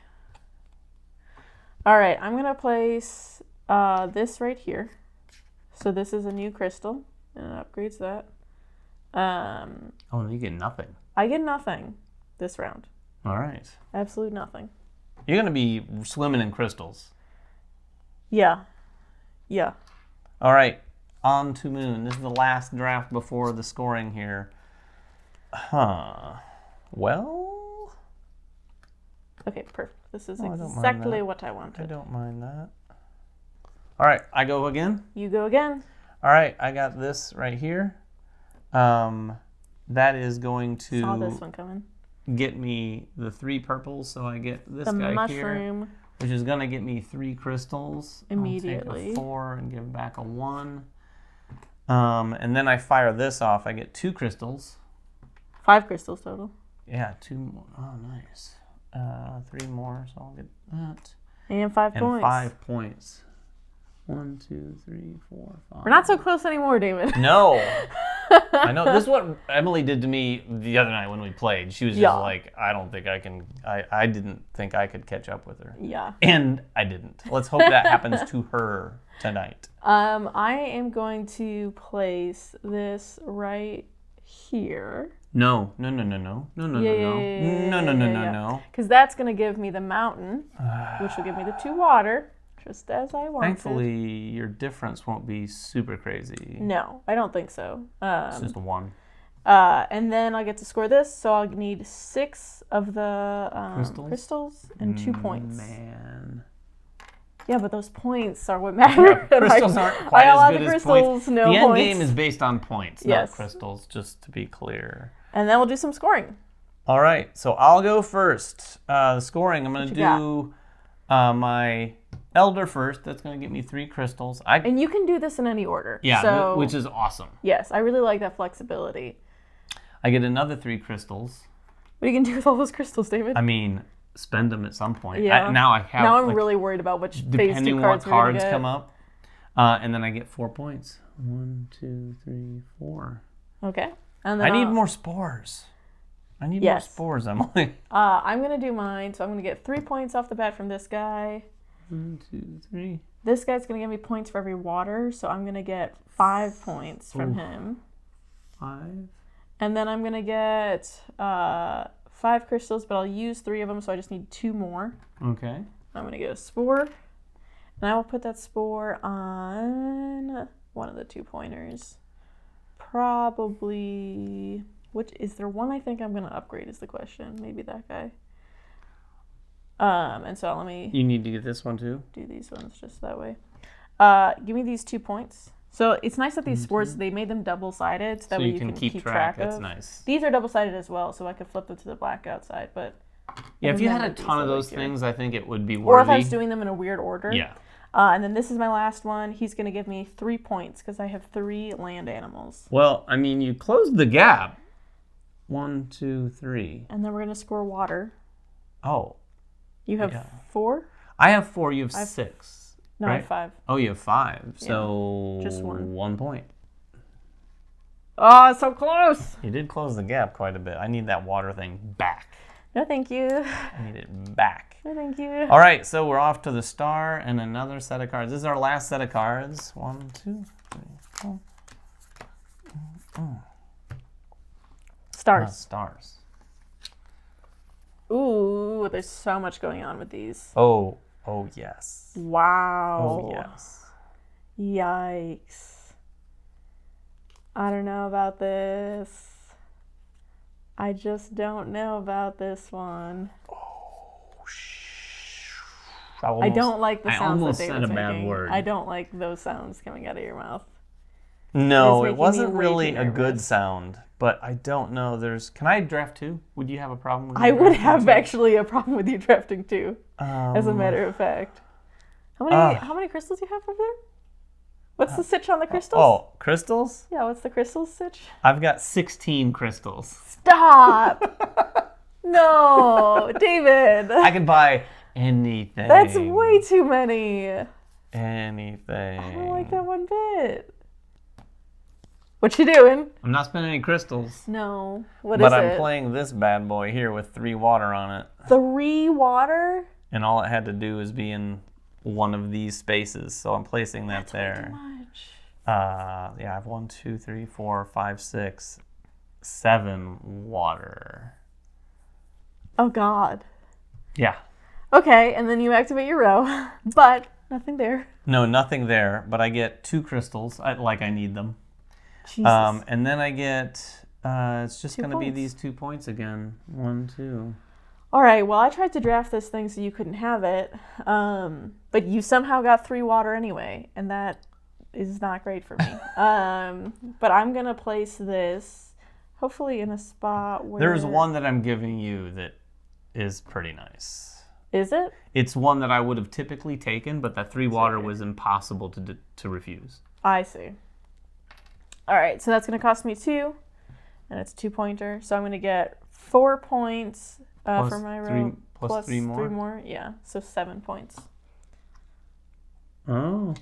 All right, I'm going to place this right here. So this is a new crystal, and it upgrades that. Oh, you get nothing. I get nothing this round. All right. Absolute nothing. You're going to be swimming in crystals. Yeah. Yeah. All right, on to Moon. This is the last draft before the scoring here. Well. Okay, perfect. This is exactly what I wanted. I don't mind that. All right, I go again? You go again. All right, I got this right here. That is going to saw this one coming. Get me the 3 purples, so I get this the guy mushroom. Here, which is going to get me 3 crystals. Immediately. I'll take a 4 and give back a 1. And then I fire this off. I get 2 crystals. 5 crystals total. Yeah, 2 more. Oh, nice. 3 more, so I'll get that. And 5 points. And 5 points. 1, 2, 3, 4, 5. We're not so close anymore, David. No. I know. This is what Emily did to me the other night when we played. She was just like, I don't think I can. I didn't think I could catch up with her. Yeah. And I didn't. Let's hope that happens to her tonight. I am going to place this right here. No. No. Because that's going to give me the mountain, which will give me the 2 water. Just as I wanted. Thankfully, your difference won't be super crazy. No, I don't think so. It's just 1. And then I'll get to score this, so I'll need 6 of the crystals and 2 points. Man. Yeah, but those points are what matter. Yeah, crystals aren't quite as good as points. No the end points. game is based on points, not crystals, just to be clear. And then we'll do some scoring. All right, so I'll go first. The scoring, I'm going to do my Elder first. That's going to get me 3 crystals. And you can do this in any order. Yeah, so, which is awesome. Yes, I really like that flexibility. I get another 3 crystals. What are you going to do with all those crystals, David? I mean, spend them at some point. Yeah. Now I have. Now I'm really worried about which phase 2 cards depending what cards come up. And then I get 4 points. 1, 2, 3, 4. Okay. And then I need more spores. I need more spores, Emily. I'm going to do mine. So I'm going to get 3 points off the bat from this guy. 1, 2, 3. This guy's going to give me points for every water, so I'm going to get 5 points from him. 5. And then I'm going to get 5 crystals, but I'll use 3 of them, so I just need 2 more. Okay. I'm going to get a spore, and I will put that spore on one of the 2 pointers. Probably, is there one I think I'm going to upgrade is the question. Maybe that guy. And so let me... You need to get this one too? Do these ones just that way. Give me these 2 points. So it's nice that these spores, they made them double-sided so that way you can keep track of. That's nice. These are double-sided as well, so I could flip them to the black outside, but... Yeah, if you had a ton of those things, I think it would be worthy. Or if I was doing them in a weird order. Yeah. And then this is my last one. He's going to give me 3 points because I have 3 land animals. Well, I mean, you closed the gap. 1, 2, 3. And then we're going to score water. Oh. You have 4? I have 4. You have 6. No, right? I have 5. Oh, you have 5. So just 1. 1 point. Oh, so close. You did close the gap quite a bit. I need that water thing back. No, thank you. I need it back. No, thank you. All right, so we're off to the star and another set of cards. This is our last set of cards. 1, 2, 3, 4. Stars. Stars. Ooh, there's so much going on with these. Oh yes. Wow. Oh yes. Yikes. I don't know about this. I just don't know about this one. Oh, I don't like the sounds that David's making. I almost said a bad word. I don't like those sounds coming out of your mouth. No, it wasn't really a good sound, but I don't know. Can I draft 2? Would you have a problem with I would have actually a problem with you drafting 2, as a matter of fact. How many crystals do you have over there? What's the sitch on the crystals? Oh, crystals? Yeah, what's the crystals sitch? I've got 16 crystals. Stop! No, David. I could buy anything. That's way too many. Anything. I don't like that one bit. What you doing? I'm not spending any crystals. No. What is it? But I'm playing this bad boy here with 3 water on it. 3 water? And all it had to do is be in one of these spaces, so I'm placing that That's there. Way too much. Yeah, I have 1, 2, 3, 4, 5, 6, 7 water. Oh God. Yeah. Okay, and then you activate your row, but Nothing there. No, nothing there, but I get 2 crystals, like I need them. Jesus. And then I get, it's just 2 going to be points. these 2 points again. 1, 2. All right, well, I tried to draft this thing so you couldn't have it, but you somehow got 3 water anyway, and that is not great for me. But I'm going to place this, hopefully in a spot where... There's one that I'm giving you that is pretty nice. Is it? It's one that I would have typically taken, but that 3 water was impossible to refuse. I see. All right, so that's going to cost me 2, and it's 2-pointer, so I'm going to get 4 points... for my row. Plus 3 more? 3 more, yeah. So 7 points. Oh.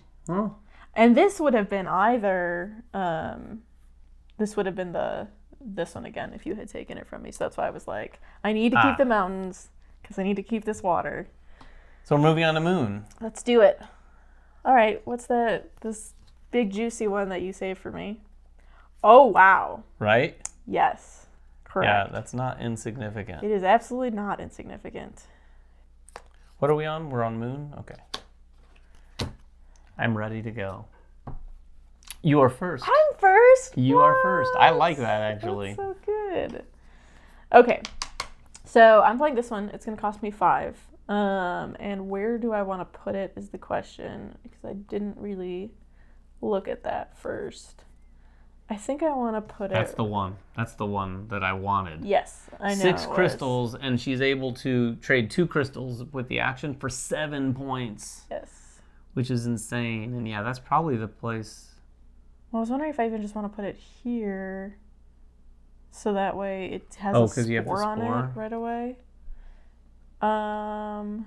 And this would have been either, this would have been this one again if you had taken it from me. So that's why I was like, I need to keep the mountains because I need to keep this water. So we're moving on to moon. Let's do it. All right, what's this big juicy one that you saved for me? Oh, wow. Right? Yes. Correct. Yeah, that's not insignificant. It is absolutely not insignificant. What are we on? We're on moon? Okay. I'm ready to go. You are first. I'm first? You are first. I like that, actually. That's so good. Okay. So I'm playing this one. It's going to cost me 5. And where do I want to put it is the question, because I didn't really look at that first. I think I want to put That's the one. That's the one that I wanted. Yes, I know. 6 crystals, and she's able to trade 2 crystals with the action for 7 points. Yes. Which is insane. And yeah, that's probably the place. Well, I was wondering if I even just want to put it here, so that way it has a you have the spore on it right away. No,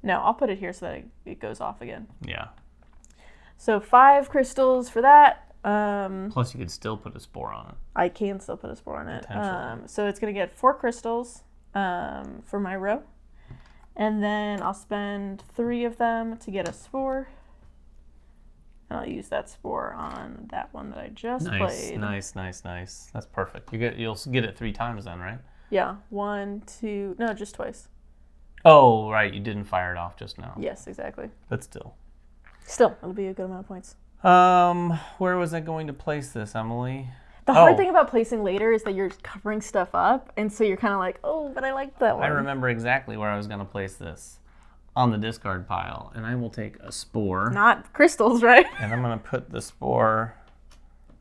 I'll put it here so that it goes off again. Yeah. So 5 crystals for that. Plus, you could still put a spore on it. I can still put a spore on it. So it's going to get 4 crystals for my row. And then I'll spend 3 of them to get a spore. And I'll use that spore on that one that I just played. Nice. That's perfect. You'll get it 3 times then, right? Yeah. 1, 2... No, just twice. Oh, right. You didn't fire it off just now. Yes, exactly. But still. Still, it'll be a good amount of points. Where was I going to place this, Emily? The hard thing about placing later is that you're covering stuff up, and so you're kind of like, oh, but I like that one. I remember exactly where I was going to place this. On the discard pile. And I will take a spore. Not crystals, right? And I'm going to put the spore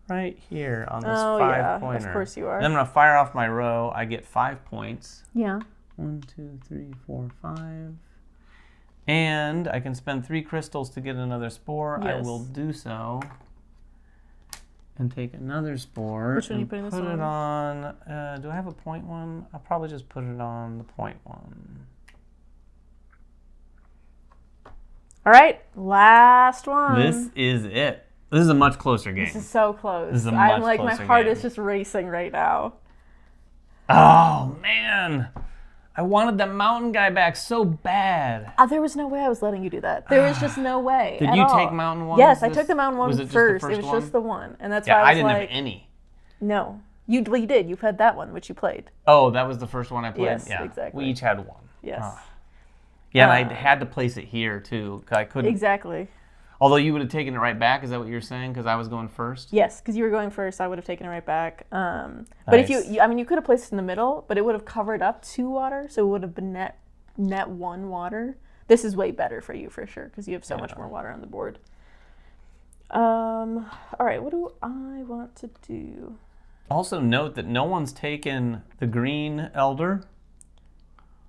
right here on this 5-pointer. Yeah, of course you are. Then I'm going to fire off my row. I get 5 points. Yeah. 1, 2, 3, 4, 5. And I can spend 3 crystals to get another spore. Yes. I will do so. And take another spore. Which one are you putting this on? Put it on, do I have a point one? I'll probably just put it on the point one. All right, last one. This is it. This is a much closer game. This is so close. This is a much my closer heart game. is just racing right now. Oh, man. I wanted the mountain guy back so bad. There was no way I was letting you do that. There was just no way. Did you take mountain one? Yes, I took the mountain one first. It was just the one. And that's yeah, why I was I didn't have any. No. You did. You had that one, which you played. Oh, that was the first one I played? Yes, yeah, exactly. We each had one. Yes. Oh. Yeah, and I had to place it here, too, because I couldn't. Exactly. Although you would have taken it right back, is that what you're saying? Because I was going first? Yes, because you were going first, I would have taken it right back. But nice. if you could have placed it in the middle, but it would have covered up 2 water, so it would have been net 1 water. This is way better for you, for sure, because you have so much more water on the board. All right, what do I want to do? Also note that no one's taken the green elder.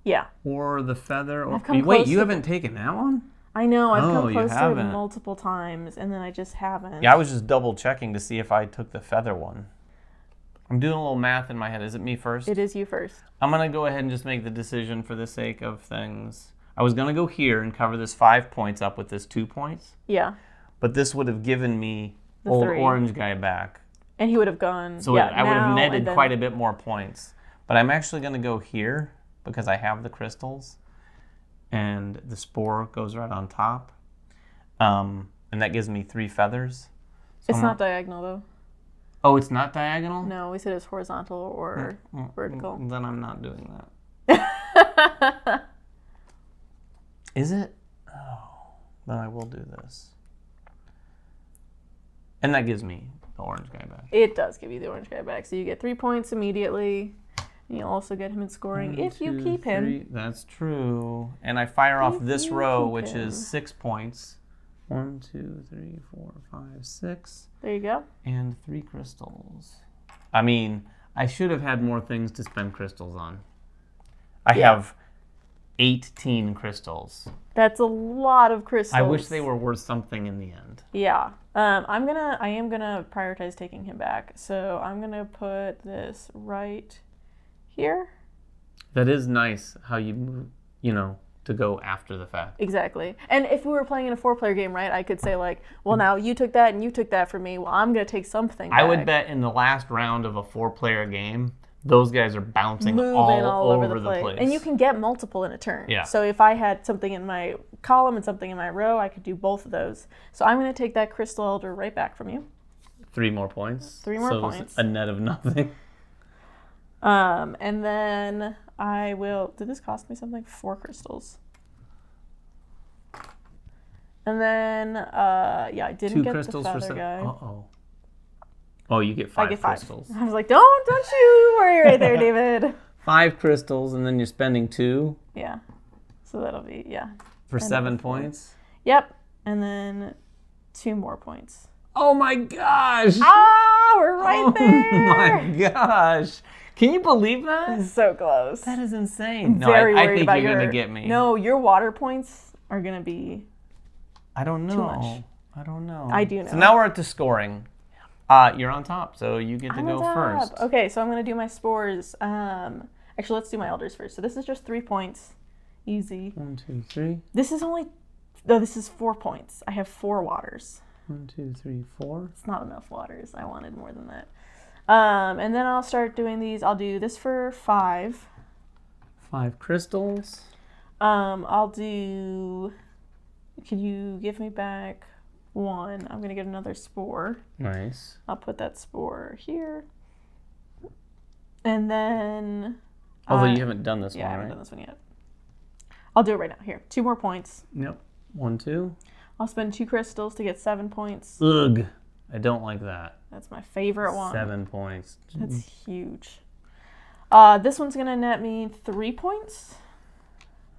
Yeah. Or the feather. Or Wait, you haven't taken that one? I know, I've come close to it multiple times, and then I just haven't. Yeah, I was just double checking to see if I took the feather one. I'm doing a little math in my head. Is it me first? It is you first. I'm going to go ahead and just make the decision for the sake of things. I was going to go here and cover this 5 points up with this 2 points. Yeah. But this would have given me the old 3. Orange guy back. And he would have gone. So I would have netted quite a bit more points. But I'm actually going to go here because I have the crystals. And the spore goes right on top. And that gives me 3 feathers. So it's not diagonal, though. Oh, it's not diagonal? No, we said it's horizontal or vertical. Then I'm not doing that. Is it? Oh. But I will do this. And that gives me the orange guy back. It does give you the orange guy back. So you get 3 points immediately. And you'll also get him in scoring if you keep him. That's true. And I fire off this row, which is 6 points. 1, 2, 3, 4, 5, 6. There you go. And 3 crystals. I mean, I should have had more things to spend crystals on. I have 18 crystals. That's a lot of crystals. I wish they were worth something in the end. Yeah. I am gonna prioritize taking him back. So I'm gonna put this right here. That is nice how you move, to go after the fact. Exactly. And if we were playing in a 4-player game, right, I could say like, well, now you took that and you took that from me. Well, I'm going to take something back. I would bet in the last round of a 4-player game, those guys are bouncing all over the place. And you can get multiple in a turn. Yeah. So if I had something in my column and something in my row, I could do both of those. So I'm going to take that Crystal Elder right back from you. 3 more points. 3 more points. A net of nothing. And then I will... Did this cost me something? 4 crystals. And then, I didn't get the feather guy. Uh-oh. Oh, you get 5 crystals. I was like, don't you worry right there, David. 5 crystals, and then you're spending 2? Yeah. So that'll be, For 7 points? Yep. And then 2 more points. Oh my gosh! We're right there! Oh my gosh! Can you believe that? So close. That is insane. No, I think you're going to get me. No, your water points are going to be I don't know. Too much. I don't know. I do know. So now we're at the scoring. You're on top, so you get to go first. Okay, so I'm going to do my spores. Actually, let's do my elders first. So this is just 3 points. Easy. 1, 2, 3. This is only... No, this is 4 points. I have 4 waters. 1, 2, 3, 4. It's not enough waters. I wanted more than that. And then I'll start doing these. I'll do this for 5. 5 crystals. I'll do... Can you give me back 1? I'm going to get another spore. Nice. I'll put that spore here. And then... Although you haven't done this one, right? Yeah, I haven't done this one yet. I'll do it right now. Here, 2 more points. Yep. 1, 2. I'll spend 2 crystals to get 7 points. Ugh. I don't like that. That's my favorite one. 7 points. That's huge. This one's going to net me 3 points.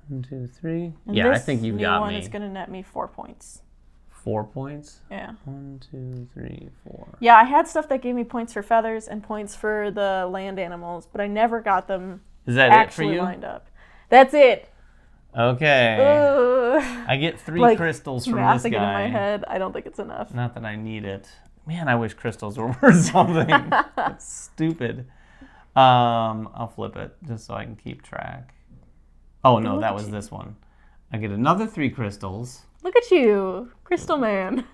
1, 2, 3. And yeah, I think you've got me. This one is going to net me 4 points. 4 points? Yeah. 1, 2, 3, 4. Yeah, I had stuff that gave me points for feathers and points for the land animals, but I never got them Is that actually it for you? lined up. That's it. Okay. Ugh. I get 3 crystals from this guy. In my head, I don't think it's enough. Not that I need it. Man, I wish crystals were worth something. That's stupid. I'll flip it just so I can keep track. Oh, no, that was this one. I get another 3 crystals. Look at you, Crystal Man.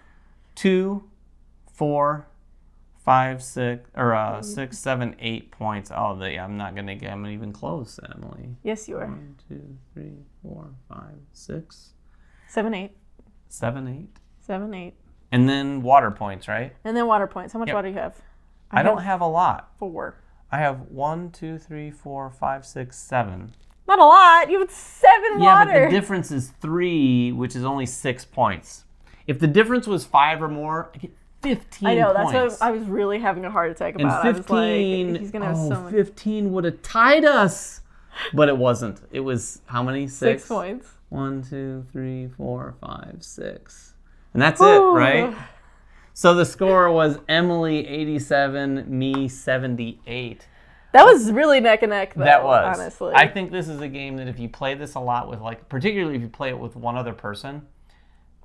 2, 4, 5, 6, or 6, 7, 8 points. Oh, I'm not gonna get. I'm even close, Emily. Yes, you are. 1, 2, 3, 4, 5, 6, 7, 8. 7, 8. 7, 8. And then water points, right? And then water points. How much water do you have? I don't have a lot. 4. I have 1, 2, 3, 4, 5, 6, 7. Not a lot. You have 7 water. Yeah, but the difference is 3, which is only 6 points. If the difference was 5 or more, I get 15 I know, points. that's what I was really having a heart attack about. And 15, I was like, he's going to have so much. 15 would have tied us. But it wasn't. It was how many? 6? 6 points. 1, 2, 3, 4, 5, 6. And that's it, right? So the score was Emily 87, me 78. That was really neck and neck, though, that was. Honestly. I think this is a game that if you play this a lot with, particularly if you play it with one other person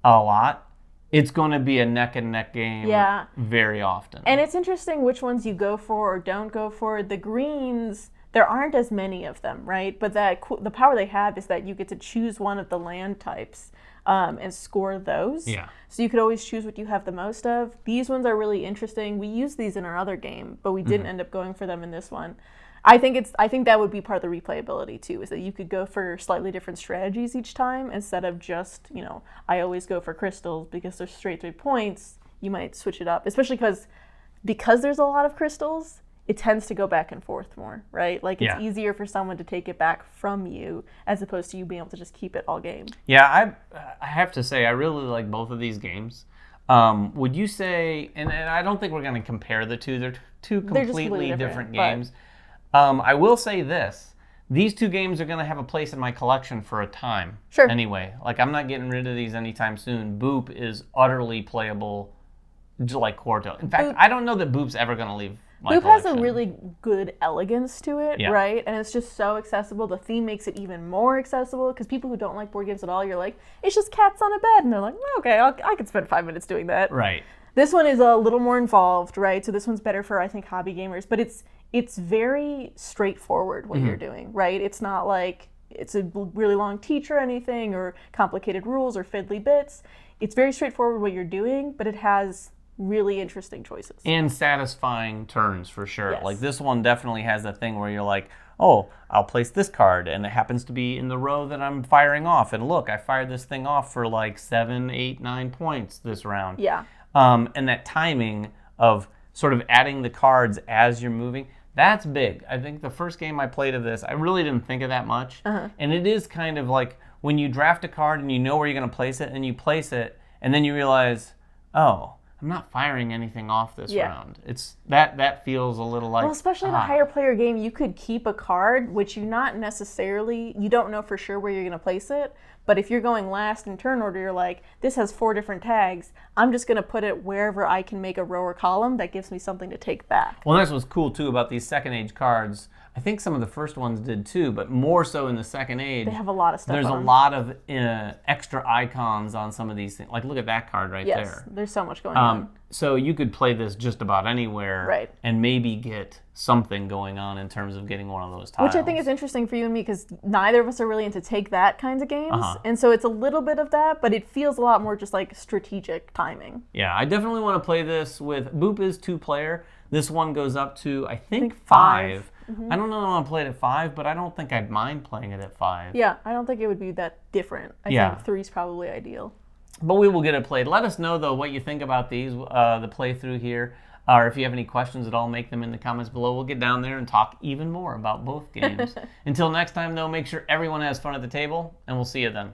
a lot, it's going to be a neck and neck game very often. And it's interesting which ones you go for or don't go for. The greens, there aren't as many of them, right? But the power they have is that you get to choose one of the land types and score those. Yeah. So you could always choose what you have the most of. These ones are really interesting. We used these in our other game, but we didn't end up going for them in this one. I think that would be part of the replayability too, is that you could go for slightly different strategies each time instead of just, I always go for crystals because they're straight 3 points. You might switch it up, especially because there's a lot of crystals. it tends to go back and forth more, right? Like it's easier for someone to take it back from you as opposed to you being able to just keep it all game. Yeah, I have to say I really like both of these games. Would you say, and I don't think we're going to compare the two, they're two completely different games. I will say this, these two games are going to have a place in my collection for a time. Sure. Anyway, like I'm not getting rid of these anytime soon. Boop is utterly playable, just like Quarto. In fact, I don't know that Boop's ever going to leave my Boop collection. has a really good elegance to it, right? And it's just so accessible. The theme makes it even more accessible because people who don't like board games at all, you're like, it's just cats on a bed. And they're like, okay, I can spend 5 minutes doing that. Right. This one is a little more involved, right? So this one's better for, I think, hobby gamers. But it's very straightforward what you're doing, right? It's not like it's a really long teach or anything or complicated rules or fiddly bits. It's very straightforward what you're doing, but it has really interesting choices. And satisfying turns, for sure. Yes. Like this one definitely has a thing where you're like, oh, I'll place this card, and it happens to be in the row that I'm firing off. And look, I fired this thing off for like 7, 8, 9 points this round. Yeah. And that timing of sort of adding the cards as you're moving, that's big. I think the first game I played of this, I really didn't think of that much. And it is kind of like when you draft a card and you know where you're going to place it, and you place it, and then you realize, oh, I'm not firing anything off this round. It's that feels a little like... Well, especially in a higher player game, you could keep a card, which you don't know for sure where you're going to place it. But if you're going last in turn order, you're like, this has 4 different tags. I'm just going to put it wherever I can make a row or column that gives me something to take back. Well, that's what's cool, too, about these Second Age cards. I think some of the first ones did, too, but more so in the Second Age. They have a lot of stuff There's a lot of extra icons on some of these things. Like, look at that card right there. Yes, there's so much going on. So you could play this just about anywhere and maybe get something going on in terms of getting one of those tiles. Which I think is interesting for you and me because neither of us are really into take that kinds of games. And so it's a little bit of that, but it feels a lot more just like strategic timing. Yeah, I definitely want to play this with... Boop is 2-player. This one goes up to, I think 5. I don't know if I want to play it at 5, but I don't think I'd mind playing it at 5. Yeah, I don't think it would be that different. I think 3 is probably ideal. But we will get it played. Let us know, though, what you think about these, the playthrough here. Or if you have any questions at all, make them in the comments below. We'll get down there and talk even more about both games. Until next time, though, make sure everyone has fun at the table, and we'll see you then.